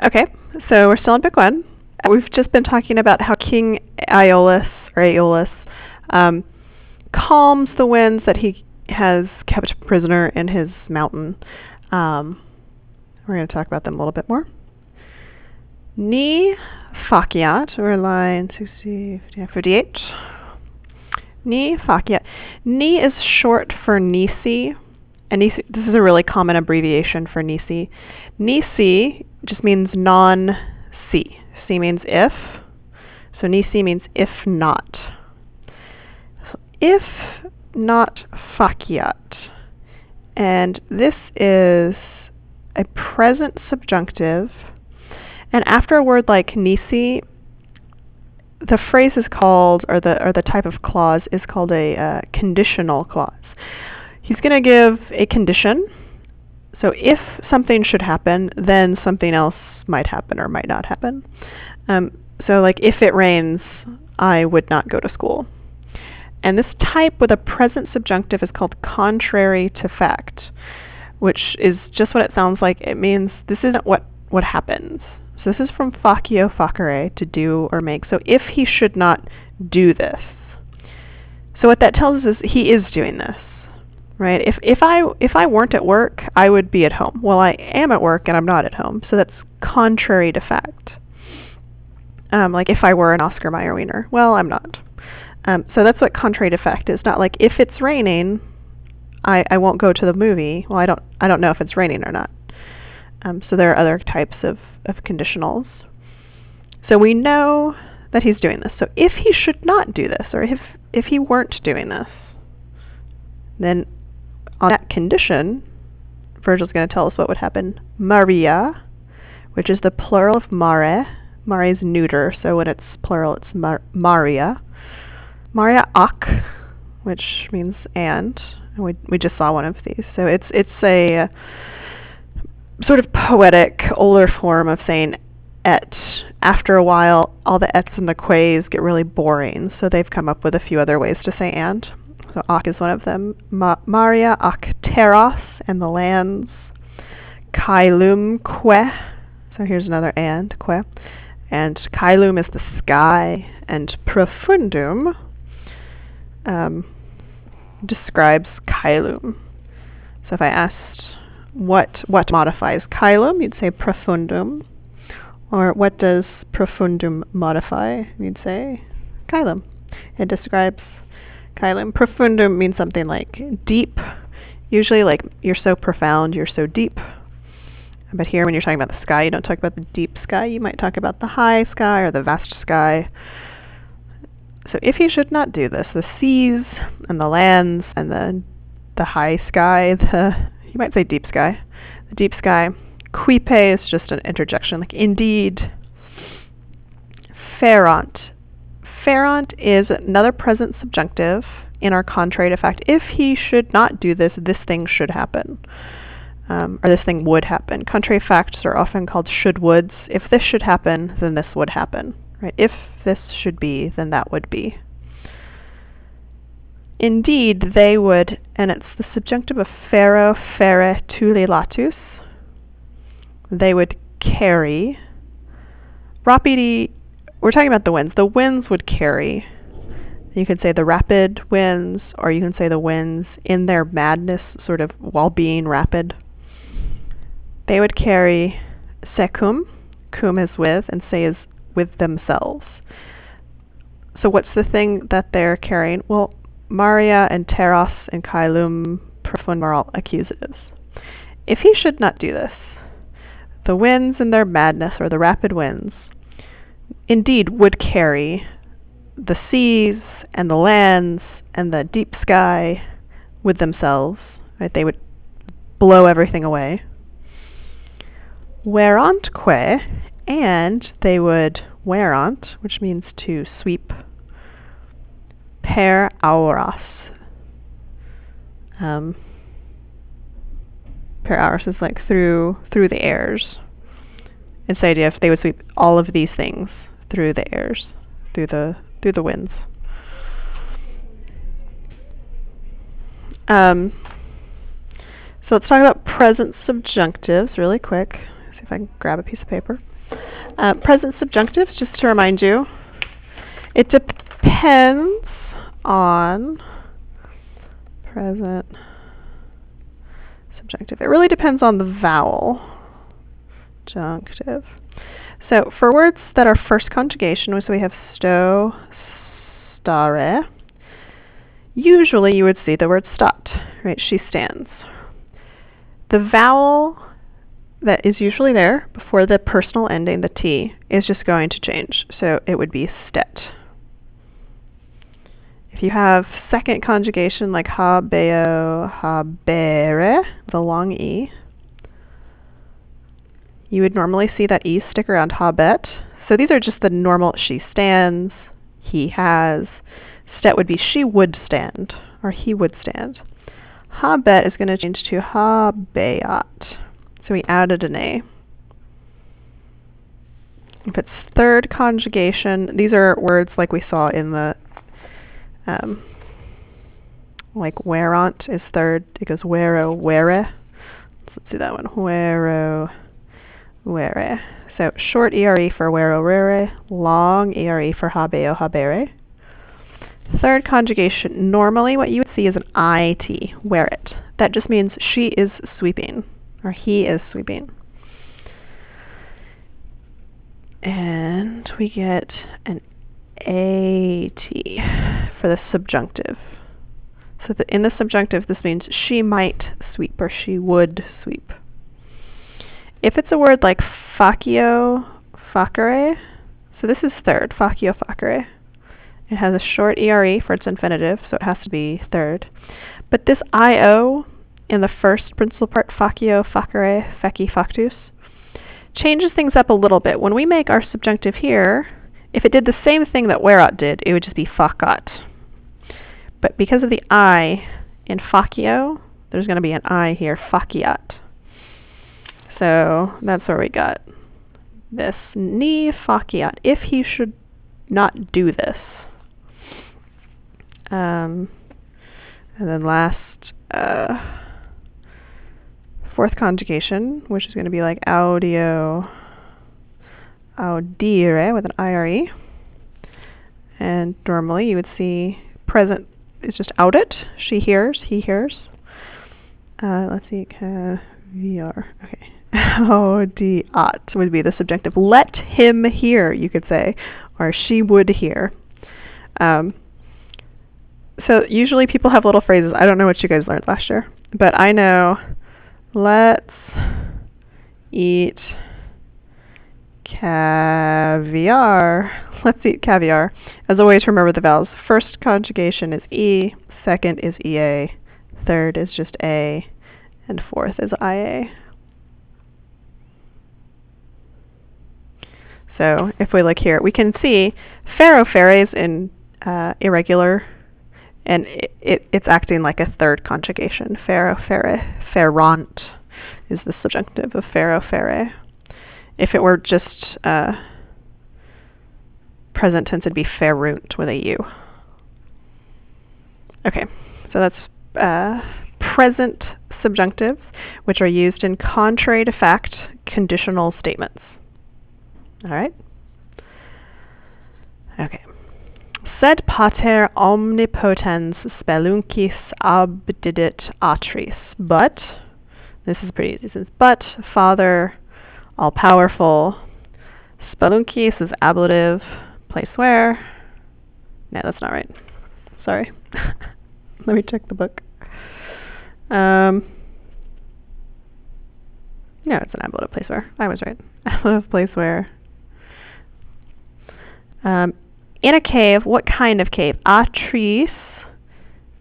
Okay, so we're still in Book 1. We've just been talking about how King Aeolus um, calms the winds that he has kept prisoner in his mountain. We're going to talk about them a little bit more. Ni faciat, or line 58. Ni faciat. Ni is short for nisi, and nisi, this is a really common abbreviation for nisi. Nisi just means non-si. Si means if, so nisi means if not. So if not faciat, and this is a present subjunctive, and after a word like nisi, the phrase is called, or the type of clause is called a conditional clause. He's going to give a condition. So if something should happen, then something else might happen or might not happen. So like if it rains, I would not go to school. And this type with a present subjunctive is called contrary to fact, which is just what it sounds like. It means this isn't what happens. So this is from facio facere, to do or make. So if he should not do this. So what that tells us is he is doing this. Right? If I weren't at work, I would be at home. Well, I am at work and I'm not at home, so that's contrary to fact. Like if I were an Oscar Mayer wiener, well, I'm not. So that's what contrary to fact is. Not like if it's raining, I won't go to the movie. Well, I don't know if it's raining or not. So there are other types of conditionals. So we know that he's doing this. So if he should not do this, or if he weren't doing this, then on that condition, Virgil's going to tell us what would happen. Maria, which is the plural of mare. Mare is neuter, so when it's plural, it's Maria. Maria ac, which means and we just saw one of these. So it's a sort of poetic, older form of saying et. After a while, all the ets and the quays get really boring, so they've come up with a few other ways to say and. So ac is one of them. Maria ac terras, and the lands. Caelum que. So here's another and, que. And caelum is the sky, and profundum describes caelum. So if I asked what modifies caelum, you'd say profundum. Or what does profundum modify? You'd say caelum. It describes caelum. Profundum means something like deep. Usually like you're so profound, you're so deep. But here when you're talking about the sky, you don't talk about the deep sky. You might talk about the high sky or the vast sky. So if you should not do this, the seas and the lands and the high sky, you might say deep sky. The deep sky. Quipe is just an interjection, like indeed. Ferant. Ferant is another present subjunctive in our contrary to fact. If he should not do this, this thing should happen. Or this thing would happen. Contrary facts are often called should-woulds. If this should happen, then this would happen. Right? If this should be, then that would be. Indeed, they would, and it's the subjunctive of fero, fere, tule, latus. They would carry. Rapidi, we're talking about the winds. The winds would carry. You could say the rapid winds, or you can say the winds in their madness, sort of while being rapid. They would carry secum. Cum is with, and se is with themselves. So what's the thing that they're carrying? Well, Maria and Terras and Caelum profund are all accusatives. If he should not do this, the winds in their madness, or the rapid winds, indeed would carry the seas and the lands and the deep sky with themselves. Right? They would blow everything away. Verantque, and they would verant, which means to sweep, per auras. Per auras is like through the airs. It's the idea if they would sweep all of these things through the airs, through the winds. So let's talk about present subjunctives really quick. So if I can grab a piece of paper. Present subjunctives, just to remind you, it depends on present subjunctive. It really depends on the vowel. Subjunctive. So for words that are first conjugation, so we have sto, stare, usually you would see the word stat, right? She stands. The vowel that is usually there before the personal ending, the T, is just going to change. So it would be stet. If you have second conjugation like habeo, habere, the long E, you would normally see that E stick around habet. So these are just the normal she stands, he has. Stet would be she would stand, or he would stand. Habet is going to change to habeat. So we added an A. If it's third conjugation, these are words like we saw in the, like werant is third. It goes wero, were. Let's do that one. Wero, were. So short ERE for wero, were. Long ERE for habeo, habere. Third conjugation, normally what you would see is an IT, wear it. That just means she is sweeping, or he is sweeping. And we get an AT for the subjunctive. So in the subjunctive, this means she might sweep, or she would sweep. If it's a word like facio, facere, so this is third, facio, facere. It has a short ERE for its infinitive, so it has to be third. But this IO in the first principal part, facio, facere, feci, factus, changes things up a little bit. When we make our subjunctive here, if it did the same thing that werat did, it would just be facat. But because of the I in facio, there's going to be an I here, faciat. So that's where we got this. Ni faciat, if he should not do this. And then last, fourth conjugation, which is going to be like audio, audire with an IRE. And normally you would see present is just audit. She hears, he hears. Let's see, caviar. Okay. Audiat would be the subjunctive. Let him hear, you could say, or she would hear. So usually people have little phrases. I don't know what you guys learned last year, but I know let's eat caviar. Let's eat caviar as a way to remember the vowels. First conjugation is E, second is EA, third is just A, and fourth is IA. So if we look here, we can see pharaoh is in irregular, and it's acting like a third conjugation. Pharaoh, ferrant is the subjunctive of pharaoh, fere. If it were just present tense, it'd be ferunt with a U. Okay, so that's present subjunctives, which are used in contrary to fact conditional statements. All right? Okay. Sed pater omnipotens speluncis abdidit atris. But, this is pretty easy. It says, but Father, all-powerful, speluncis is ablative, place where? No, that's not right. Sorry. Let me check the book. No, it's an ablative place where. I was right. Ablative place where. In a cave, what kind of cave? Atris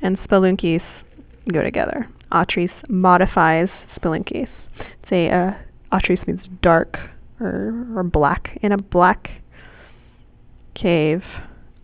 and speluncis go together. Atris modifies speluncis. Say atris means dark or black. In a black cave,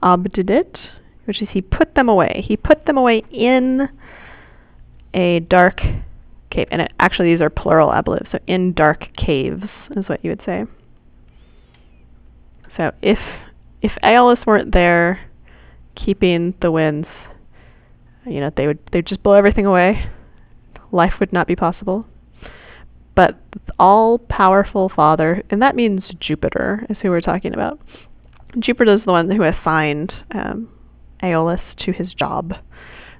abdidit, which is he put them away. He put them away in a dark cave. And actually these are plural ablatives, so in dark caves is what you would say. So if Aeolus weren't there keeping the winds, they'd just blow everything away. Life would not be possible. but all-powerful Father, and that means Jupiter is who we're talking about. Jupiter is the one who assigned Aeolus to his job.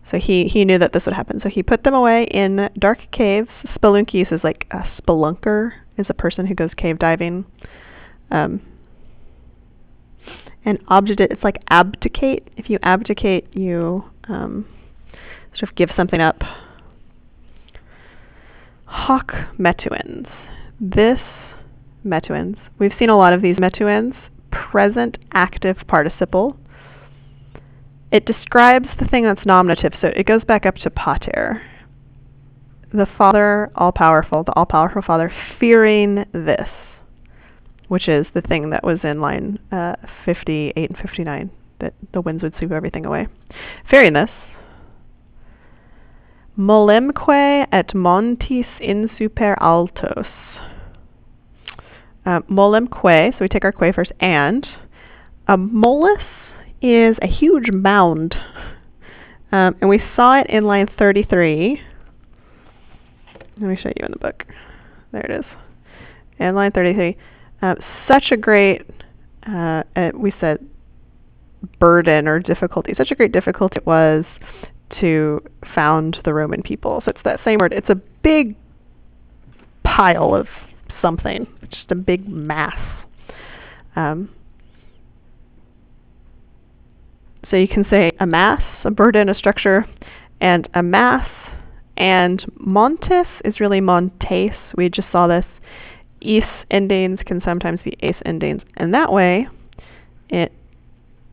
So he knew that this would happen. So he put them away in dark caves. Spelunkies is like a spelunker, is a person who goes cave diving. And obdurate, it's like abdicate. If you abdicate, you sort of give something up. Hoc metuens. This metuens. We've seen a lot of these metuens. Present active participle. It describes the thing that's nominative, so it goes back up to pater. The Father, all-powerful, the all-powerful Father, fearing this, which is the thing that was in line 58 and 59, that the winds would sweep everything away. Fearing this, molemque et montis in super altos. Molemque, so we take our que first, and a molus is a huge mound. And we saw it in line 33. Let me show you in the book. There it is. In line 33. Such a great, we said, burden or difficulty. Such a great difficulty it was to found the Roman people. So it's that same word. It's a big pile of something. It's just a big mass. So you can say a mass, a burden, a structure, and a mass. And montes is really montes. We just saw this. Is endings can sometimes be ace endings. And that way, it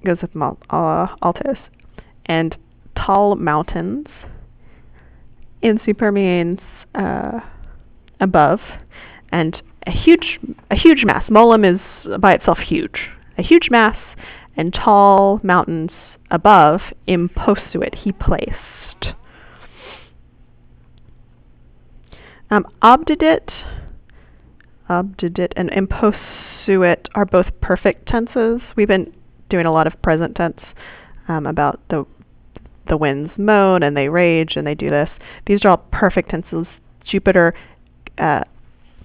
goes with altos. And tall mountains. In super means above. And a huge mass. Molem is by itself huge. A huge mass and tall mountains above, imposuit, he placed. Obdidit and imposuit are both perfect tenses. We've been doing a lot of present tense about the winds moan and they rage and they do this. These are all perfect tenses. Jupiter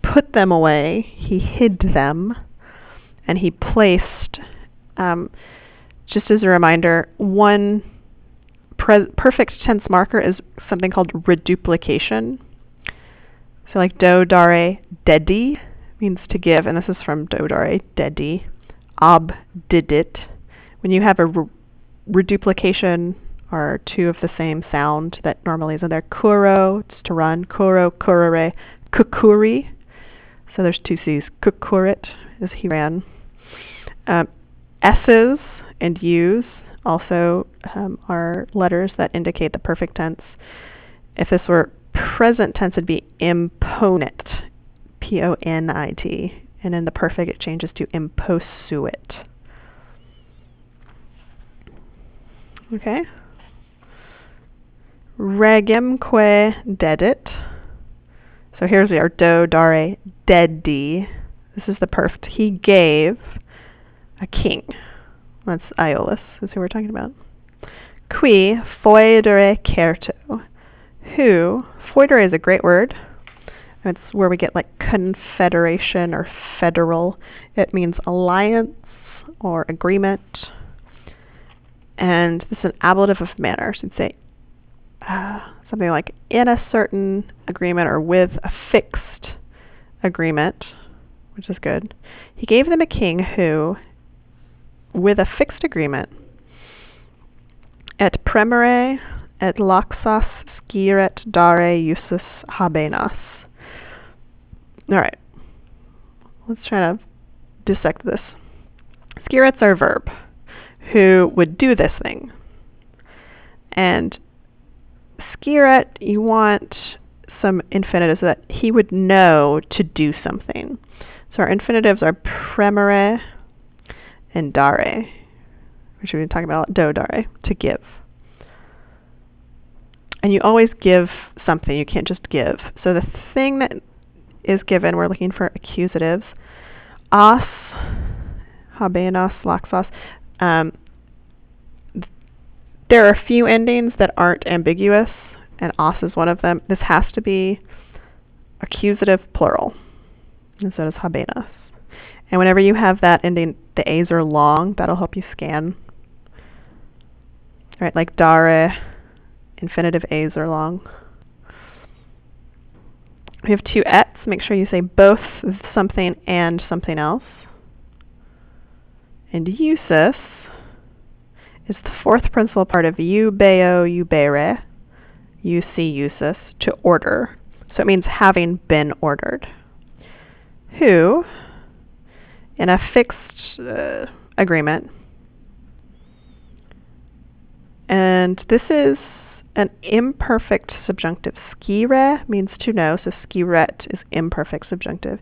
put them away. He hid them, and he placed. Just as a reminder, one perfect tense marker is something called reduplication. So like do, dare, dedi means to give, and this is from do, dare, dedi. Obdidit. When you have a reduplication or two of the same sound that normally is in there, kuro, it's to run, kuro, kurere, kukuri. So there's two C's. Kukurit is he ran. S's and U's also are letters that indicate the perfect tense. If this were present tense, it'd be imponit, P-O-N-I-T. And in the perfect, it changes to imposuit. Okay. Regemque dedit. So here's our do, dare, dedi. This is the perfect. He gave a king. That's Aeolus, is who we're talking about. Qui foedere certo. Who, foedere is a great word. It's where we get like confederation or federal. It means alliance or agreement. And this is an ablative of manner. So you'd say something like in a certain agreement or with a fixed agreement, which is good. He gave them a king who, with a fixed agreement, et premere et laxas sciret dare usus habenas. Alright, let's try to dissect this. Sciret's our verb, who would do this thing. And sciret, you want some infinitives that he would know to do something. So our infinitives are premere and dare, which we've been talking about, do, dare, to give. And you always give something, you can't just give. So the thing that is given, we're looking for accusatives. As, habenas, laxas. There are a few endings that aren't ambiguous, and as is one of them. This has to be accusative plural. And so does habenas. And whenever you have that ending, the A's are long, that'll help you scan. Right, like dare, infinitive A's are long. We have two ets. Make sure you say both something and something else. And usus is the fourth principal part of eubeo, eubere, usus, to order. So it means having been ordered. Who, in a fixed agreement, and this is an imperfect subjunctive. Skire means to know, so skiret is imperfect subjunctive.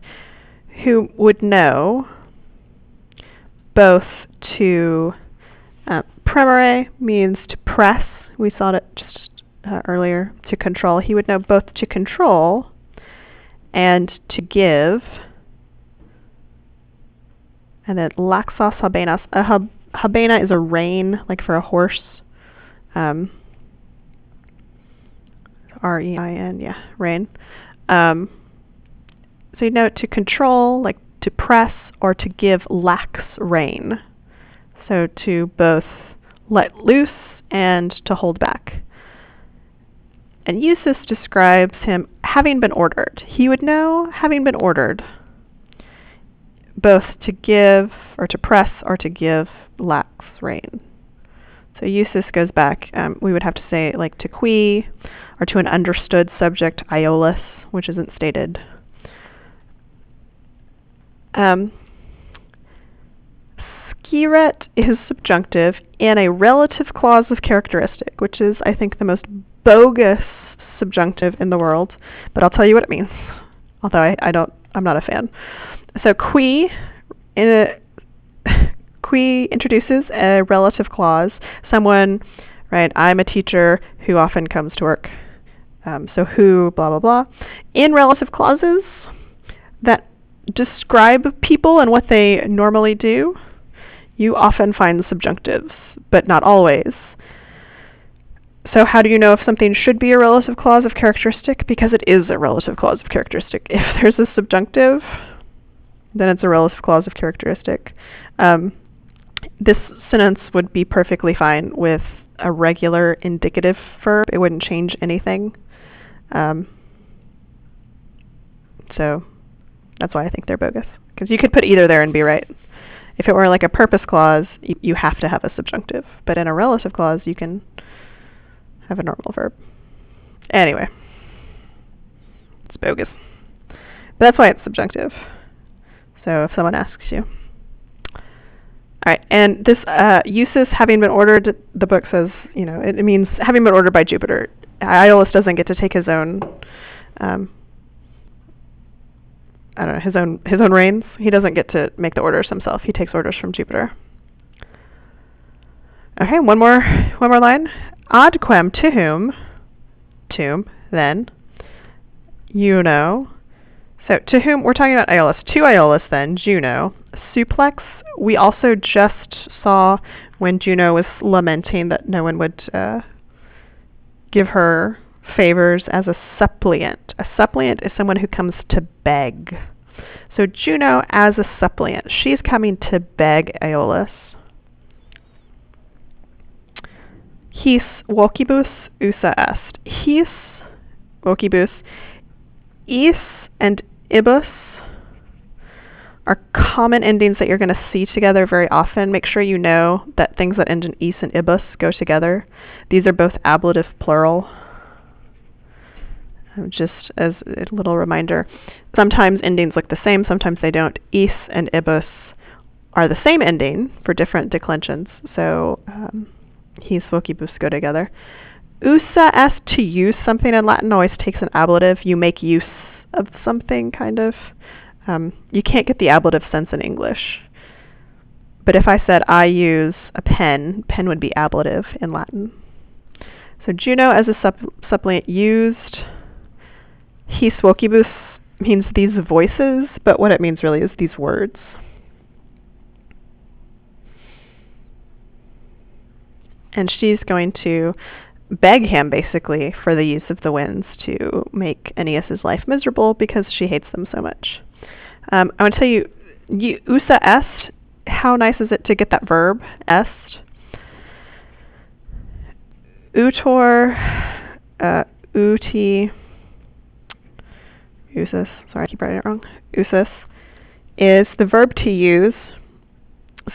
Who would know both to premere means to press. We saw it just earlier. To control. He would know both to control and to give. And then laxos habenas. A habena is a rein, like for a horse. R-E-I-N, yeah, rein. So you know to control, like to press, or to give lax rein. So to both let loose and to hold back. And usus describes him having been ordered. He would know, having been ordered, both to give, or to press, or to give lax rein. So usus goes back, we would have to say like to qui, or to an understood subject, Aeolus, which isn't stated. Skiret is subjunctive in a relative clause of characteristic, which is, I think, the most bogus subjunctive in the world, but I'll tell you what it means, although I'm not a fan. So qui introduces a relative clause. Someone, right, I'm a teacher who often comes to work. So who, blah, blah, blah. In relative clauses that describe people and what they normally do, you often find subjunctives, but not always. So how do you know if something should be a relative clause of characteristic? Because it is a relative clause of characteristic. If there's a subjunctive, then it's a relative clause of characteristic. This sentence would be perfectly fine with a regular indicative verb. It wouldn't change anything. So that's why I think they're bogus. Because you could put either there and be right. If it were like a purpose clause, you have to have a subjunctive. But in a relative clause, you can have a normal verb. Anyway, it's bogus. But that's why it's subjunctive. So if someone asks you. Alright, and this usus, having been ordered, the book says, you know, it means having been ordered by Jupiter. Aeolus doesn't get to take his own, his own reins. He doesn't get to make the orders himself. He takes orders from Jupiter. Okay, one more line. Ad quem, to whom, then, Juno. So to whom, we're talking about Aeolus. To Aeolus, then, Juno. Suplex, we also just saw when Juno was lamenting that no one would give her favors as a suppliant. A suppliant is someone who comes to beg. So Juno as a suppliant. She's coming to beg Aeolus. His vocibus usa est. His vocibus, is and ibus are common endings that you're going to see together very often. Make sure you know that things that end in is and ibus go together. These are both ablative plural. Just as a little reminder, sometimes endings look the same, sometimes they don't. Is and ibus are the same ending for different declensions. So his vocibus go together. Usa est, to use something in Latin, always takes an ablative. You make use of something, kind of. You can't get the ablative sense in English. But if I said I use a pen, pen would be ablative in Latin. So Juno as a suppliant used. His vocibus means these voices, but what it means really is these words. And she's going to beg him, basically, for the use of the winds to make Aeneas's life miserable because she hates them so much. I want to tell you, usa est, how nice is it to get that verb, est? Utor, uti, usus, sorry I keep writing it wrong, usus, is the verb to use.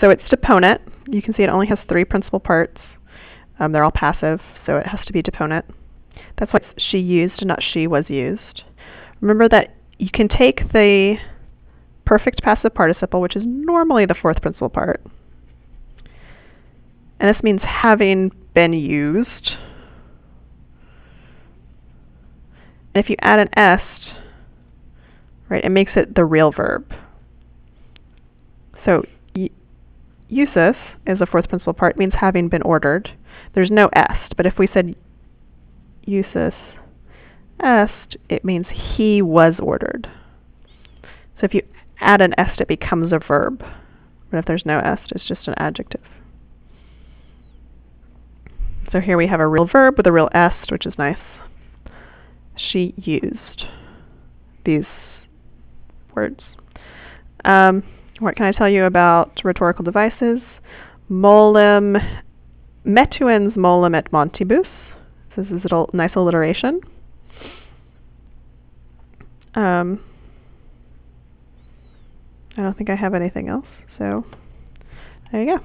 So it's deponent. You can see it only has 3 principal parts. They're all passive, so it has to be deponent. That's why it's she used and not she was used. Remember that you can take the perfect passive participle, which is normally the 4th principal part, and this means having been used. And if you add an est, right, it makes it the real verb. So usus is the 4th principal part, means having been ordered. There's no est, but if we said usus est, it means he was ordered. So if you add an est, it becomes a verb. But if there's no est, it's just an adjective. So here we have a real verb with a real est, which is nice. She used these words. What can I tell you about rhetorical devices? Molem, metuens molem et montibus. This is a nice alliteration. I don't think I have anything else, so there you go.